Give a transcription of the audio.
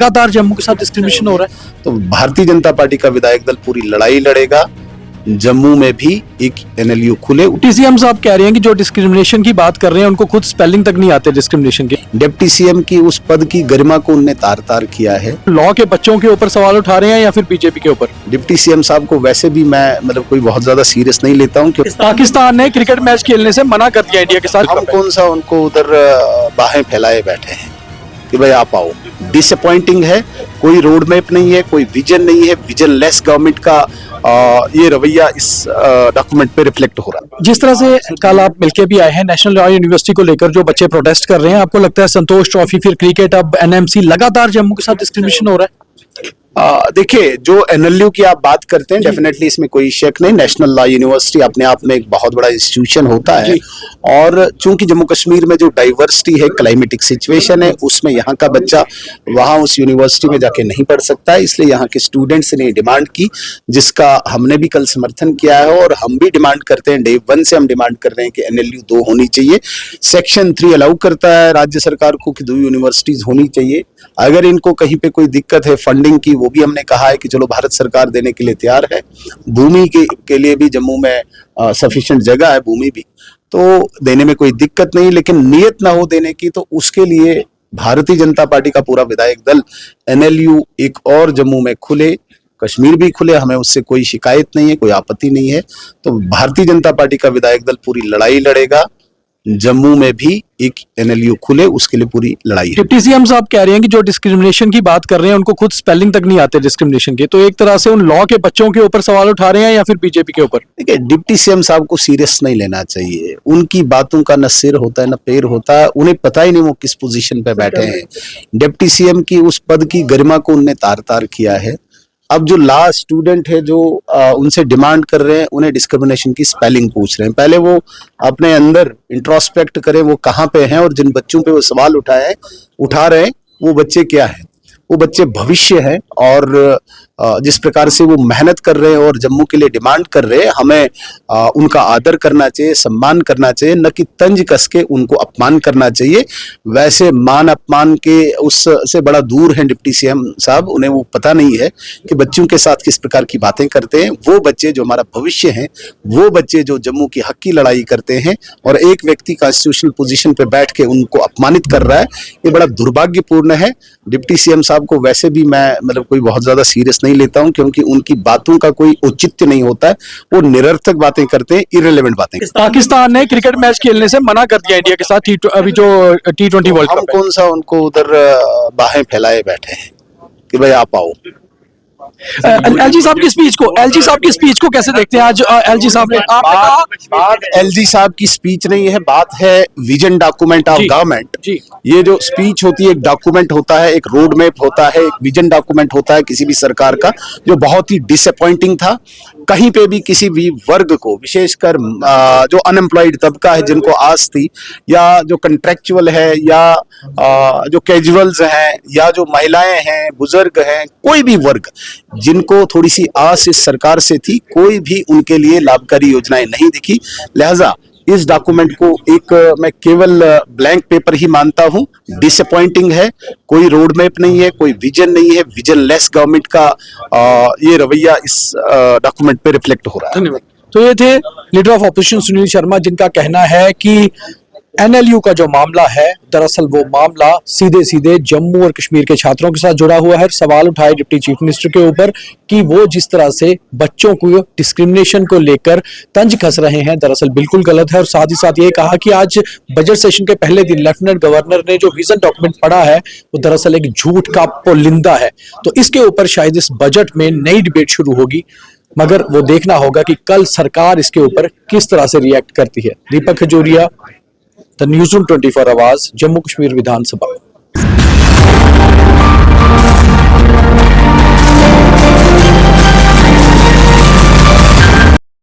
लगातार जम्मू के साथ डिस्क्रिमिनेशन हो रहा है। तो भारतीय जनता पार्टी का विधायक दल पूरी लड़ाई लड़ेगा, जम्मू में भी एक एनएलयू खुले। टीसीएम साहब कह रहे हैं कि जो डिस्क्रिमिनेशन की बात कर रहे हैं उनको खुद स्पेलिंग तक नहीं आते डिस्क्रिमिनेशन के। डिप्टी सीएम की उस पद की गरिमा को उनने तार तार किया है। लॉ के बच्चों के ऊपर सवाल उठा रहे हैं या फिर बीजेपी के ऊपर? डिप्टी सीएम साहब को वैसे भी मैं कोई बहुत ज्यादा सीरियस नहीं लेता हूँ, क्योंकि पाकिस्तान ने क्रिकेट मैच खेलने से मना कर दिया इंडिया के साथ। हम कौन सा उनको उधर बाहें फैलाए बैठे हैं कि भाई आप आओ। डिसअपॉइंटिंग है, कोई रोड मैप नहीं है, कोई विजन नहीं है। विजन लेस गवर्नमेंट का ये रवैया इस डॉक्यूमेंट पे रिफ्लेक्ट हो रहा है। जिस तरह से कल आप मिलके भी आए हैं नेशनल लॉ यूनिवर्सिटी को लेकर, जो बच्चे प्रोटेस्ट कर रहे हैं, आपको लगता है संतोष ट्रॉफी फिर क्रिकेट अब एनएमसी लगातार जम्मू के साथ डिस्क्रिमिनेशन हो रहा है? देखिए, जो एनएलयू की आप बात करते हैं, डेफिनेटली इसमें कोई शक नहीं। नेशनल लॉ यूनिवर्सिटी अपने आप में एक बहुत बड़ा इंस्टीट्यूशन होता है, और चूंकि जम्मू कश्मीर में जो डाइवर्सिटी है, क्लाइमेटिक सिचुएशन है, उसमें यहाँ का बच्चा वहाँ उस यूनिवर्सिटी में जाके नहीं पढ़ सकता है। इसलिए यहाँ के स्टूडेंट्स ने डिमांड की, जिसका हमने भी कल समर्थन किया है, और हम भी डिमांड करते हैं, डे 1 से हम डिमांड कर रहे हैं कि एनएलयू 2 होनी चाहिए। सेक्शन 3 अलाउ करता है राज्य सरकार को कि 2 यूनिवर्सिटीज होनी चाहिए। अगर इनको कहीं पे कोई दिक्कत है फंडिंग की, वो भी हमने कहा है कि चलो भारत सरकार देने के लिए तैयार है। भूमि के लिए भी जम्मू में सफिशिएंट जगह है, भूमि भी, तो देने में कोई दिक्कत नहीं। लेकिन नियत ना हो देने की, तो उसके लिए भारतीय जनता पार्टी का पूरा विधायक दल एनएलयू एक और जम्मू में खुले, कश्मीर भी खुले, हमें उससे कोई शिकायत नहीं है, कोई आपत्ति नहीं है। तो भारतीय जनता पार्टी का विधायक दल पूरी लड़ाई लड़ेगा, जम्मू में भी एक एनएलयू खुले, उसके लिए पूरी लड़ाई है। डिप्टी सीएम साहब कह रहे हैं कि जो डिस्क्रिमिनेशन की बात कर रहे हैं उनको खुद स्पेलिंग तक नहीं आते डिस्क्रिमिनेशन के, तो एक तरह से उन लॉ के बच्चों के ऊपर सवाल उठा रहे हैं या फिर बीजेपी के ऊपर? देखिए, डिप्टी सीएम साहब को सीरियस नहीं लेना चाहिए। उनकी बातों का न सिर होता है न पैर होता है, उन्हें पता ही नहीं वो किस पोजीशन पे बैठे हैं। डिप्टी सीएम की उस पद की गरिमा को उनने तार तार किया है। अब जो ला स्टूडेंट है, जो उनसे डिमांड कर रहे हैं, उन्हें डिस्क्रिमिनेशन की स्पेलिंग पूछ रहे हैं। पहले वो अपने अंदर इंट्रोस्पेक्ट करें, वो कहाँ पे हैं, और जिन बच्चों पे वो सवाल उठा रहे हैं, वो बच्चे क्या हैं। वो बच्चे भविष्य हैं, और जिस प्रकार से वो मेहनत कर रहे हैं और जम्मू के लिए डिमांड कर रहे हैं, हमें उनका आदर करना चाहिए, सम्मान करना चाहिए, न कि तंज कस के उनको अपमान करना चाहिए। वैसे मान अपमान के उससे बड़ा दूर हैं डिप्टी सीएम साहब। उन्हें वो पता नहीं है कि बच्चों के साथ किस प्रकार की बातें करते हैं। वो बच्चे जो हमारा भविष्य हैं, वो बच्चे जो जम्मू की हक की लड़ाई करते हैं, और एक व्यक्ति कॉन्स्टिट्यूशनल पोजीशन पे बैठ के उनको अपमानित कर रहा है, ये बड़ा दुर्भाग्यपूर्ण है। डिप्टी सीएम साहब को वैसे भी मैं कोई बहुत ज्यादा सीरियस नहीं लेता हूं, क्योंकि उनकी बातों का कोई औचित्य नहीं होता है। वो निरर्थक बातें करते हैं, इररिलेवेंट बातें। पाकिस्तान ने क्रिकेट मैच खेलने से मना कर दिया इंडिया के साथ, अभी जो T20 वर्ल्ड कप। हम कौन सा उनको उधर बाहें फैलाए बैठे हैं कि भाई आप आओ। एलजी साहब की स्पीच को कैसे देखते हैं? आज एलजी साहब ने बात एलजी साहब की स्पीच नहीं है, बात है विजन डॉक्यूमेंट ऑफ गवर्नमेंट। ये जो स्पीच होती है, एक डॉक्यूमेंट होता है, एक रोड मैप होता है, एक विजन डॉक्यूमेंट होता है किसी भी सरकार का, जो बहुत ही डिसअपॉइंटिंग था। कहीं पे भी किसी भी वर्ग को, विशेषकर जो अनएम्प्लॉयड तबका है, जिनको आस थी, या जो कंट्रेक्चुअल है, या जो कैजुअल्स हैं, या जो महिलाएं हैं, बुजुर्ग हैं, कोई भी वर्ग जिनको थोड़ी सी आस इस सरकार से थी, कोई भी उनके लिए लाभकारी योजनाएं नहीं दिखी। लिहाजा इस डॉक्यूमेंट को एक मैं केवल ब्लैंक पेपर ही मानता हूं। डिसअपॉइंटिंग है, कोई रोड मैप नहीं है, कोई विजन नहीं है। विजन लेस गवर्नमेंट का ये रवैया इस डॉक्यूमेंट पे रिफ्लेक्ट हो रहा है। धन्यवाद। तो ये थे leader of opposition Sunil Sharma, जिनका कहना है कि एनएलयू का जो मामला है, दरअसल वो मामला सीधे सीधे जम्मू और कश्मीर के छात्रों के साथ जुड़ा हुआ है। सवाल उठाए डिप्टी चीफ मिनिस्टर के ऊपर कि वो जिस तरह से बच्चों को डिस्क्रिमिनेशन को लेकर तंज कस रहे हैं, दरअसल बिल्कुल गलत है। और साथ ही साथ ये कहा कि आज बजट सेशन के पहले दिन लेफ्टिनेंट गवर्नर ने जो विजन डॉक्यूमेंट पढ़ा है, वो दरअसल एक झूठ का पुलिंदा है। तो इसके ऊपर शायद इस बजट में नई डिबेट शुरू होगी, मगर वो देखना होगा कि कल सरकार इसके ऊपर किस तरह से रिएक्ट करती है। दीपक खजूरिया, द न्यूज़रूम 24 आवाज, जम्मू कश्मीर विधानसभा।